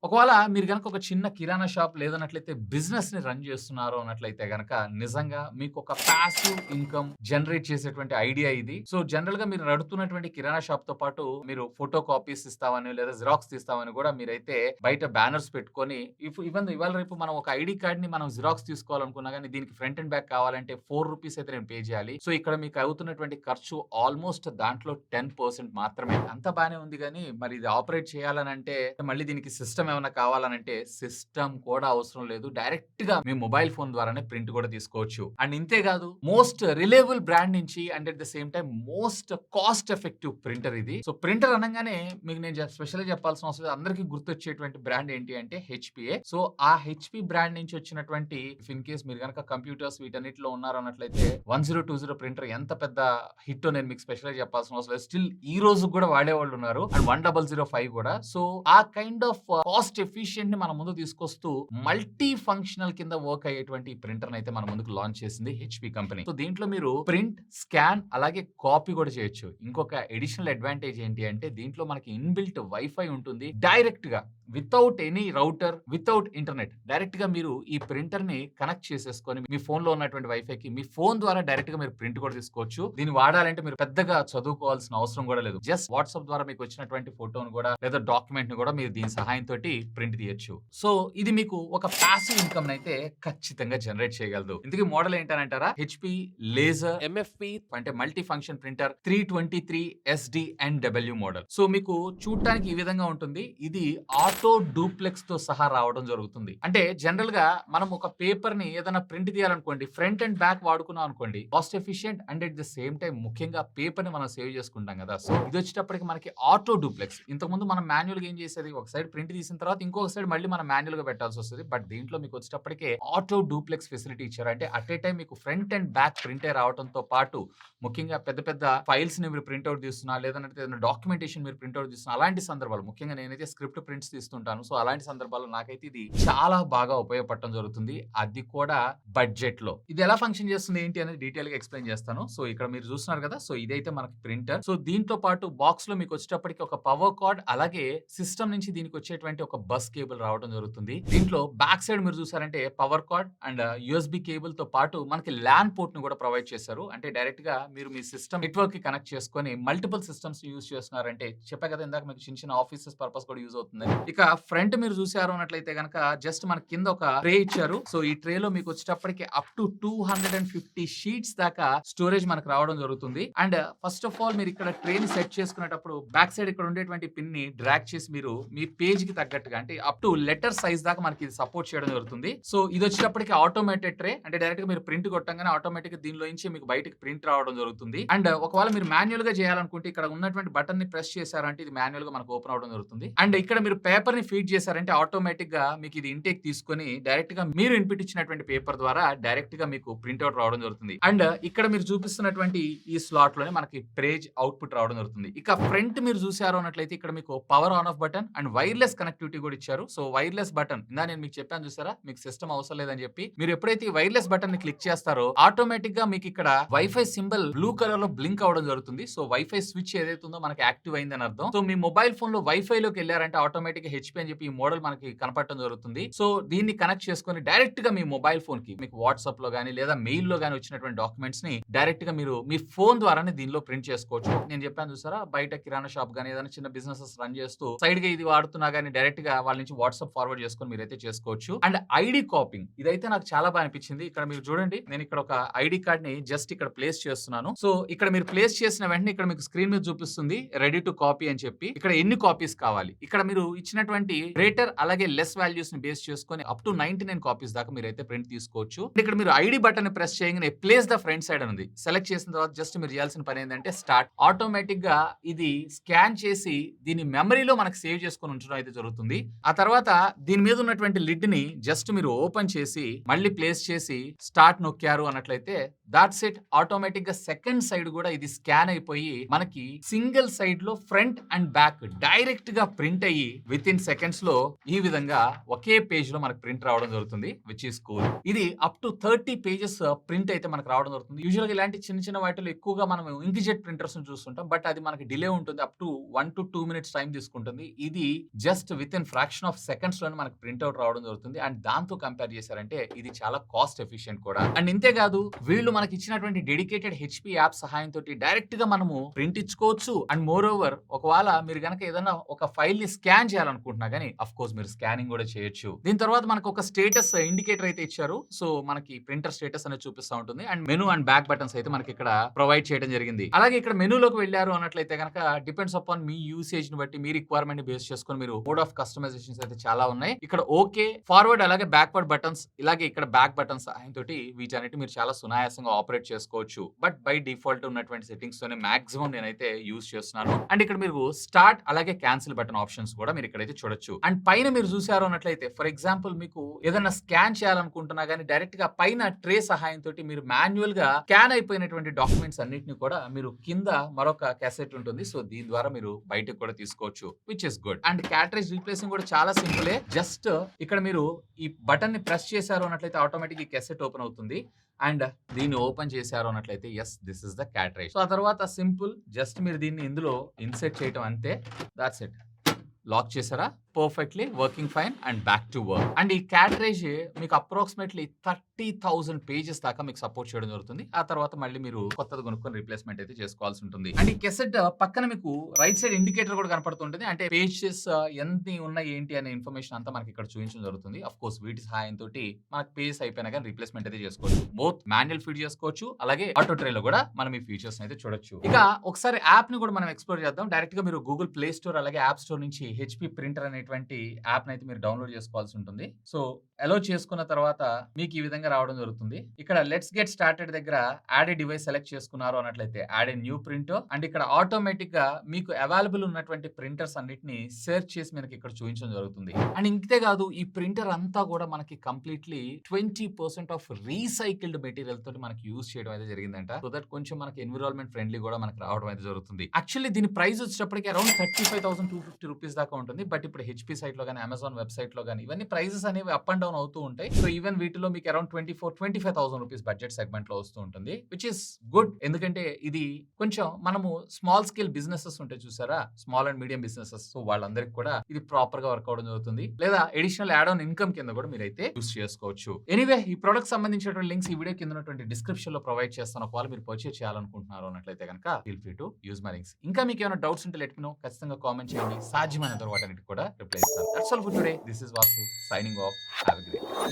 ఒకవేళ మీరు గనక ఒక చిన్న కిరాణా షాప్ లేదన్నట్లయితే బిజినెస్‌ని రన్ చేస్తున్నారు అన్నట్లయితే గనక నిజంగా మీకొక పాసివ్ ఇన్‌కమ్ జనరేట్ చేసేటువంటి ఐడియా ఇది. సో, జనరల్‌గా మీరు నడుపుతున్నటువంటి కిరాణా షాప్‌తో పాటు మీరు ఫోటో కాపీస్ ఇస్తామని లేదా జిరాక్స్ తీస్తామని కూడా మీరైతే బయట బ్యానర్స్ పెట్టుకొని ఈవెన్ ఇవాళ రేపు మనం ఒక ఐడీ కార్డ్‌ని మనం జిరాక్స్ తీసుకోవాలనుకున్నా గాని దీనికి ఫ్రంట్ అండ్ బ్యాక్ కావాలంటే రూ. 4 అయితే నేను పే చేయాలి. సో, ఇక్కడ మీకు అవుతున్నటువంటి ఖర్చు ఆల్‌మోస్ట్ దాంట్లో 10% మాత్రమే. అంతా బానే ఉంది గానీ మరి ఇది ఆపరేట్ చేయాలనంటే మళ్ళీ దీనికి సిస్టమ్ ఏమన్నా కావాలనంటే సిస్టమ్ కూడా అవసరం లేదు. డైరెక్ట్‌గా మీ మొబైల్ ఫోన్ ద్వారానే ప్రింట్ కూడా తీసుకోవచ్చు. అండ్ ఇంతే కాదు మోస్ట్ రిలయబుల్ బ్రాండ్ నుంచి and at the same time most cost effective printer ఇది. సో, ప్రింటర్ అనంగానే మీకు నేను స్పెషల్‌గా చెప్పాల్సిన అవసరం లేదు. అందరికి గుర్తొచ్చేటువంటి బ్రాండ్ ఏంటి అంటే హెచ్‌పీయే. సో, ఆ హెచ్‌పీ బ్రాండ్ నుంచి వచ్చినటువంటి ఇన్ కేస్ మీరు గనక కంప్యూటర్స్ వీటన్నిటిలో ఉన్నారన్నట్లయితే 1020 ప్రింటర్ ఎంత పెద్ద హిట్టో నేను మీకు స్పెషల్‌గా చెప్పాల్సిన అవసరం లేదు. స్టిల్ ఈ రోజుకి కూడా వాడేవాళ్ళు ఉన్నారు. అండ్ 1005 కూడా. సో, ఆ కైండ్ ఆఫ్ కాస్ట్ ఎఫిషియెంట్ ని మన ముందుకు తీసుకొస్తూ మల్టీ ఫంక్షనల్ కింద వర్క్ అయ్యేటువంటి ప్రింటర్ అయితే మన ముందుకు లాంచ్ చేసింది హెచ్‌పీ కంపెనీ. సో, దీంట్లో మీరు ప్రింట్, స్కాన్ అలాగే కాపీ కూడా చేయొచ్చు. ఇంకొక అడిషనల్ అడ్వాంటేజ్ ఏంటి అంటే దీంట్లో మనకి ఇన్‌బిల్ట్ వైఫై ఉంటుంది. డైరెక్ట్ గా without any router, without internet direct గా మీరు ఈ ప్రింటర్ ని కనెక్ట్ చేసేసుకొని మీ ఫోన్ లో ఉన్నటువంటి వైఫైకి మీ ఫోన్ ద్వారా డైరెక్ట్ గా మీరు ప్రింట్ కూడా తీసుకోవచ్చు. దీన్ని వాడాలంటే మీరు పెద్దగా చదువుకోవాల్సిన అవసరం కూడా లేదు. జస్ట్ వాట్సాప్ ద్వారా మీకు వచ్చినటువంటి ఫోటోను కూడా లేదా డాక్యుమెంట్ ని కూడా మీరు దీని సహాయం తోటి ప్రింట్ తీయొచ్చు. సో, ఇది మీకు ఒక పాసివ్ ఇన్కమ్ అయితే ఖచ్చితంగా జనరేట్ చేయగలదు. ఇందుకే మోడల్ ఏంటనంటారా? హెచ్‌పీ లేజర్ ఎంఎఫ్‌పీ అంటే multi function printer 323 SD and W model. So, మీకు చూడటానికి ఈ విధంగా ఉంటుంది. ఇది ఆటో డూప్లెక్స్ తో సహా రావడం జరుగుతుంది. అంటే జనరల్ గా మనం ఒక పేపర్ ని ఏదైనా ప్రింట్ తీయాలనుకోండి ఫ్రంట్ అండ్ బ్యాక్ వాడుకున్నాం అనుకోండి cost efficient and at the same time ముఖ్యంగా పేపర్ ని మనం సేవ్ చేసుకుంటాం కదా. సో, ఇది వచ్చేటప్పటికి మనకి ఆటో డూప్లెక్స్. ఇంతకుముందు మనం మాన్యువల్ గా ఏం చేసేది ఒక సైడ్ ప్రింట్ తీసిన తర్వాత ఇంకొక సైడ్ మళ్ళీ మనం మాన్యువల్ గా పెట్టాల్సి వస్తుంది. బట్ దీంట్లో మీకు వచ్చేటప్పటికే ఆటో డూప్లెక్స్ ఫెసిలిటీ ఇచ్చారు. అంటే అట్ ఏ టైం మీకు ఫ్రంట్ అండ్ బ్యాక్ ప్రింటే రావడంతో పాటు ముఖ్యంగా పెద్ద పెద్ద ఫైల్స్ ని మీరు ప్రింట్అవుట్ తీస్తున్నా లేదంటే ఏదైనా డాక్యుమెంటేషన్ మీరు ప్రింట్అవుట్ తీస్తున్నా అలాంటి సందర్భాలు ముఖ్యంగా నేనైతే స్క్రిప్ట్ ప్రింట్స్ తీస్తుంటాను. సో, అలాంటి సందర్భాల్లో నాకైతే ఇది చాలా బాగా ఉపయోగపడటం జరుగుతుంది. అది కూడా బడ్జెట్ లో. ఇది ఎలా ఫంక్షన్ చేస్తుంది ఏంటి అనేది డీటెయిల్ గా ఎక్స్ప్లెయిన్ చేస్తాను. సో, ఇక్కడ మీరు చూస్తున్నారు కదా. సో, ఇదైతే మనకి ప్రింటర్. సో, దీంతో పాటు బాక్స్ లో మీకు వచ్చేటప్పటికి ఒక పవర్ కార్డ్ అలాగే సిస్టమ్ నుంచి దీనికి వచ్చేటువంటి ఒక బస్ కేబుల్ రావడం జరుగుతుంది. దీంట్లో బ్యాక్ సైడ్ మీరు చూసారంటే power card and USB cable తో పాటు మనకి ల్యాన్ పోర్ట్ ని కూడా ప్రొవైడ్ చేశారు. అంటే డైరెక్ట్ గా మీరు మీ సిస్టమ్ నెట్వర్క్ కి కనెక్ట్ చేసుకొని మల్టిపుల్ సిస్టమ్స్ యూజ్ చేస్తున్నారంటే చెప్పా కదా ఇందాక మీకు చిన్న చిన్న ఆఫీసెస్ పర్పస్ కూడా యూజ్ అవుతుంది. ఇక ఫ్రంట్ మీరు చూసారు అన్నట్లయితే గనక జస్ట్ మన కింద ఒక ట్రే ఇచ్చారు. సో, ఈ ట్రే లో మీకు వచ్చేటప్పటికి అప్ టు 250 షీట్స్ దాకా స్టోరేజ్ మనకు రావడం జరుగుతుంది. అండ్ ఫస్ట్ ఆఫ్ ఆల్ మీరు ఇక్కడ ట్రే ని సెట్ చేసుకునేటప్పుడు బ్యాక్ సైడ్ ఇక్కడ ఉండేటువంటి పిన్ ని డ్రాగ్ చేసి మీరు మీ పేజ్ కి తగ్గట్టుగా అంటే అప్ టు లెటర్ సైజ్ దాకా మనకి ఇది సపోర్ట్ చేయడం జరుగుతుంది. సో, ఇది వచ్చేటప్పటికి ఆటోమేటెడ్ ట్రే అంటే డైరెక్ట్ గా మీరు ప్రింట్ కొట్టంగానే ఆటోమేటిక్ గా దీనిలో నుంచి మీకు బయటకి ప్రింట్ రావడం జరుగుతుంది. అండ్ ఒకవేళ మీరు మాన్యువల్ గా చేయాలనుకుంటే ఇక్కడ ఉన్నటువంటి బటన్ ని ప్రెస్ చేశారంటే ఇది మాన్యువల్ గా మనకు ఓపెన్ అవడం జరుగుతుంది. అండ్ ఇక్కడ మీరు పేపర్ ని ఫీడ్ చేశారంటే ఆటోమేటిక్ గా మీకు ఇది ఇంటేక్ తీసుకొని డైరెక్ట్ గా మీరు ఇన్పుట్ ఇచ్చినటువంటి పేపర్ ద్వారా డైరెక్ట్ గా మీకు ప్రింట్ అవుట్ రావడం జరుగుతుంది. అండ్ ఇక్కడ మీరు చూపిస్తున్నటువంటి ఈ స్లాట్ లోనే మనకి పేజ్ అవుట్పుట్ రావడం జరుగుతుంది. ఇక ఫ్రంట్ మీరు చూసారు అన్నట్లయితే ఇక్కడ మీకు power on off button and wireless connectivity కూడా ఇచ్చారు. సో, వైర్లెస్ బటన్ ఇందా నేను మీకు చెప్పాను చూసారా మీకు సిస్టమ్ అవసరం లేదని చెప్పి మీరు ఎప్పుడైతే ఈ వైర్లెస్ బటన్ ని క్లిక్ చేస్తారో ఆటోమేటిక్ గా మీకు ఇక్కడ వైఫై సింబల్ బ్లూ కలర్ లో బ్లింక్ అవడం జరుగుతుంది. సో, వైఫై స్విచ్ ఏదైతే ఉందో మనకి యాక్టివ్ అయిందని అర్థం. సో, మీ మొబైల్ ఫోన్ లో వైఫై లోకి వెళ్ళారంటే ఆటోమేటిక్ గా హెచ్‌పీ అని చెప్పి ఈ మోడల్ మనకి కనపడటం జరుగుతుంది. సో, దీన్ని కనెక్ట్ చేసుకొని డైరెక్ట్ గా మీ మొబైల్ ఫోన్ కి మీకు వాట్సాప్ లో గానీ లేదా మెయిల్ లో గానీ వచ్చినటువంటి డాక్యుమెంట్స్ ని డైరెక్ట్ గా మీరు మీ ఫోన్ ద్వారానే దీనిలో ప్రింట్ చేసుకోవచ్చు. నేను చెప్పాను చూసారా బయట కిరాణా షాప్ గానీ ఏదైనా చిన్న బిజినెసెస్ రన్ చేస్తూ సైడ్ గా ఇది వాడుతున్నా గానీ డైరెక్ట్ గా వాళ్ళ నుంచి వాట్సాప్ ఫార్వర్డ్ చేసుకొని మీరైతే చేసుకోవచ్చు. అండ్ ఐడి కాపింగ్ ఇదైతే నాకు చాలా బాగా అనిపించింది. ఇక్కడ మీరు చూడండి నేను ఇక్కడ ఒక ఐడి కార్డ్ ని జస్ట్ ఇక్కడ ప్లేస్ చేస్తున్నాను. సో, ఇక్కడ మీరు ప్లేస్ చేసిన వెంటనే ఇక్కడ మీకు స్క్రీన్ మీద చూపిస్తుంది రెడీ టు కాపీ అని చెప్పి ఇక్కడ ఎన్ని కాపీస్ కావాలి ఇక్కడ మీరు ఇచ్చినటువంటి గ్రేటర్ అలాగే లెస్ వాల్యూస్ ని బేస్ చేసుకొని అప్ టు 99 కాపీస్ దాకా మీరైతే ప్రింట్ తీసుకోవచ్చు. ఇక్కడ మీరు ఐడి బటన్ ప్రెస్ చేయగానే ప్లేస్ ద ఫ్రంట్ సైడ్ అని ఉంది. సెలెక్ట్ చేసిన తర్వాత జస్ట్ మీరు చేయాల్సిన పని ఏంటంటే స్టార్ట్ ఆటోమేటిక్ గా ఇది స్కాన్ చేసి దీని మెమరీలో మనకు సేవ్ చేసుకొని ఉంచడం అయితే జరుగుతుంది. ఆ తర్వాత దీని మీద ఉన్నటువంటి లిడ్ ని జస్ట్ మీరు ఓపెన్ చేసి మళ్ళీ ప్లేస్ చేసి స్టార్ట్ నొక్కారు అన్నట్లయితే దాట్స్ ఇట్. ఆటోమేటిక్ గా సెకండ్ సైడ్ కూడా ఇది స్కాన్ అయిపోయి మనకి సింగిల్ సైడ్ లో ఫ్రంట్ అండ్ బ్యాక్ డైరెక్ట్ గా ప్రింట్ అయ్యి విత్ ఇన్ సెకండ్స్ లో ఈ విధంగా ఒకే పేజ్ లో మనకు ప్రింట్ రావడం జరుగుతుంది, విచ్ ఈస్ కూల్. ఇది అప్ టు 30 పేజెస్ ప్రింట్ అయితే మనకు రావడం జరుగుతుంది. యూజువల్ గా ఇలాంటి చిన్న చిన్న వాటిలో ఎక్కువగా మనం ఇంక్జెట్ ప్రింటర్స్ చూస్తుంటాం, బట్ అది మనకి డిలే ఉంటుంది, up to 1 to 2 minutes time తీసుకుంటుంది. ఇది just with in fraction of seconds లోనే మనకు ప్రింట్ అవుట్ రావడం జరుగుతుంది. అండ్ దాంతో కంపేర్ చేశారంటే ఇది చాలా కాస్ట్ ఎఫిషియెంట్ కూడా. అండ్ ఇంతే కాదు, వీళ్ళు మనకి ఇచ్చినటువంటి డెడికేటెడ్ హెచ్పి యాప్ సహాయంతో డైరెక్ట్ గా మనము ప్రింట్ ఇచ్చుకోవచ్చు. అండ్ మోర్ ఓవర్, ఒకవేళ మీరు గనక ఏదైనా ఒక ఫైల్ ని స్కాన్ చేయాలనుకుంటున్నా గానీ అఫ్ కోర్స్ మీరు స్కానింగ్ కూడా చేయొచ్చు. దీని తర్వాత మనకు ఒక స్టేటస్ ఇండికేటర్ అయితే ఇచ్చారు. సో మనకి ప్రింటర్ స్టేటస్ అనేది చూపిస్తూ ఉంటుంది. And menu and back buttons అయితే మనకి ఇక్కడ ప్రొవైడ్ చేయడం జరిగింది. అలాగే ఇక్కడ మెనూలోకి వెళ్ళారు అన్నట్లయితే కనుక డిపెండ్స్ అపాన్ మీ యూసేజ్ ని బట్టి, మీ రిక్వైర్మెంట్ ని బేస్ చేసుకొని మీరు మోడ్ ఆఫ్ కస్టమైజేషన్స్ అయితే చాలా ఉన్నాయి. ఇక్కడ ఓకే, ఫార్వర్డ్, అలాగే బ్యాక్వర్డ్ బటన్స్, ఇలాగే ఇక్కడ బ్యాక్ బటన్స్ సహాయంతోటి వీటన్నిటి మీరు చాలా సునాయాసంగా ఆపరేట్ చేసుకోవచ్చు. బట్ బై డిఫాల్ట్ ఉన్నటువంటి సెట్టింగ్స్ తోనే మాక్సిమం నేనైతే యూజ్ చేస్తున్నాను. అండ్ ఇక్కడ మీరు స్టార్ట్ అలాగే క్యాన్సిల్ బటన్ ఆప్షన్స్ కూడా మీరు ఇక్కడైతే చూడొచ్చు. అండ్ పైన మీరు చూసారు అన్నట్లయితే, ఫర్ ఎగ్జాంపుల్ మీకు ఏదైనా స్కాన్ చేయాలనుకుంటున్నా గానీ డైరెక్ట్ గా పైన ట్రే సహాయంతో మీరు మాన్యువల్ గా స్కాన్ అయిపోయినటువంటి డాక్యుమెంట్స్ అన్నిటిని కూడా మీరు కింద మరొక క్యాసెట్ ఉంటుంది. సో దీని ద్వారా మీరు బయటకు కూడా తీసుకోవచ్చు, which is good. And cartridge replacing కూడా చాలా సింపులే. జస్ట్ ఇక్కడ మీరు ఈ బటన్ ని ప్రెస్ చేశారు అన్నట్లయితే ఆటోమేటిక్ ఈ క్యాసెట్ ఓపెన్ అవుతుంది. అండ్ దీన్ని ఓపెన్ చేశారు అన్నట్లయితే yes, this is the cartridge. So ఆ తర్వాత సింపుల్, జస్ట్ మీరు దీన్ని ఇందులో ఇన్సెర్ట్ చేయటం అంతే. That's it. లాక్ చేశారా, perfectly working fine and back to work. And ఈ క్యాట్రేజ్ మీకు అప్రాక్సిమేట్లీ 30,000 పేజెస్ దాకా మీకు సపోర్ట్ చేయడం జరుగుతుంది. ఆ తర్వాత మళ్ళీ మీరు కొత్తది కొనుక్కొని రీప్లేస్మెంట్ అయితే చేసుకోవాల్సి ఉంటుంది. అండ్ ఈ కెసెట్ పక్కన మీకు రైట్ సైడ్ ఇండికేటర్ కూడా కనపడుతుంటుంది. అంటే పేజెస్ ఎన్ని ఉన్నాయి ఏంటి అనే ఇన్ఫర్మేషన్ అంతా మనకి ఇక్కడ చూపించడం జరుగుతుంది. అఫ్ కోర్స్ వీటి సహాయంతో మనకి పేజెస్ అయిపోయినా కానీ రీప్లేస్మెంట్ అయితే చేసుకోవచ్చు. బోత్ మాన్యువల్ ఫీడ్ చేసుకోవచ్చు, అలాగే ఆటో ట్రేలో కూడా మనం ఈ ఫీచర్స్ అయితే చూడొచ్చు. ఇక ఒకసారి యాప్ ని కూడా మనం ఎక్స్ప్లోర్ చేద్దాం. డైరెక్ట్ గా మీరు గూగుల్ ప్లే స్టోర్ అలాగే యాప్ స్టోర్ నుంచి హెచ్పి ప్రింటర్ అనేటువంటి యాప్ అయితే మీరు డౌన్లోడ్ చేసుకోవాల్సి ఉంటుంది. సో అలో చేసుకున్న తర్వాత మీకు ఈ విధంగా రావడం జరుగుతుంది. ఇక్కడ లెట్స్ గెట్ స్టార్టెడ్ దగ్గర యాడ్ ఏ డివైస్ సెలెక్ట్ చేసుకున్నారు అన్నట్లయితే add a new print. And ఇక్కడ ఆటోమేటిక్ గా మీకు అవైలబుల్ ఉన్నటువంటి ప్రింటర్స్ అన్నిటిని సెర్చ్ చేసి మనకి ఇక్కడ చూపించడం జరుగుతుంది. అండ్ ఇంతే కాదు, ఈ ప్రింటర్ అంతా కూడా మనకి కంప్లీట్లీ 20% ఆఫ్ రీసైకిల్డ్ మెటీరియల్ తోటి మనకి యూజ్ చేయడం అయితే జరిగిందంట. సో దట్ కొంచెం మనకి ఎన్విరాన్మెంట్ ఫ్రెండ్లీ కూడా మనకి రావడం అయితే జరుగుతుంది. యాక్చువల్లీ దీని ప్రైస్ వచ్చేటప్పటికి అరౌండ్ 35,250 రూపీస్ దాకా ఉంటుంది. బట్ ఇప్పుడు హెచ్పి సైట్ లో కానీ అమెజాన్ వెబ్సైట్ లో కానీ ఇవన్నీ ప్రైజెస్ అనేవి అప్ అండ్ డౌన్ అవుతూ ఉంటాయి. సో ఈవెన్ వీటిలో మీకు అరౌండ్ 24-25,000 రూపీస్ బడ్జెట్ సెగ్మెంట్ లో వస్తూ ఉంటుంది, విచ్ ఇస్ గుడ్. ఎందుకంటే ఇది కొంచెం మనము స్మాల్ స్కేల్ బిజినెసెస్ ఉంటాయి చూసారా, small and medium businesses, so వాళ్ళందరికీ కూడా ఇది ప్రాపర్ గా వర్క్ అవడం జరుగుతుంది. లేదా ఎడిషనల్ యాడ్ ఆన్ ఇన్కమ్ కింద కూడా మీరైతే యూస్ చేసుకోవచ్చు. ఎనీవే, ఈ ప్రొడక్ట్ సంబంధించినటువంటి లింక్స్ ఈ వీడియో కింద ఉన్నటువంటి డిస్క్రిప్షన్ లో ప్రొవైడ్ చేస్తాను. ఒకవేళ మీరు పర్చేస్ చేయాలనుకుంటున్నారు అన్నట్లయితే కనుక feel free to use my links. ఇంకా మీకు ఏమైనా డౌట్స్ ఉంటే లెట్ మీ నో, ఖచ్చితంగా కామెంట్ చేయండి. సాధ్యమైనంత వాటన్నిటి కూడా రిప్లై ఇస్తాను. That's all for today. This is Vasu signing off. Have a great day.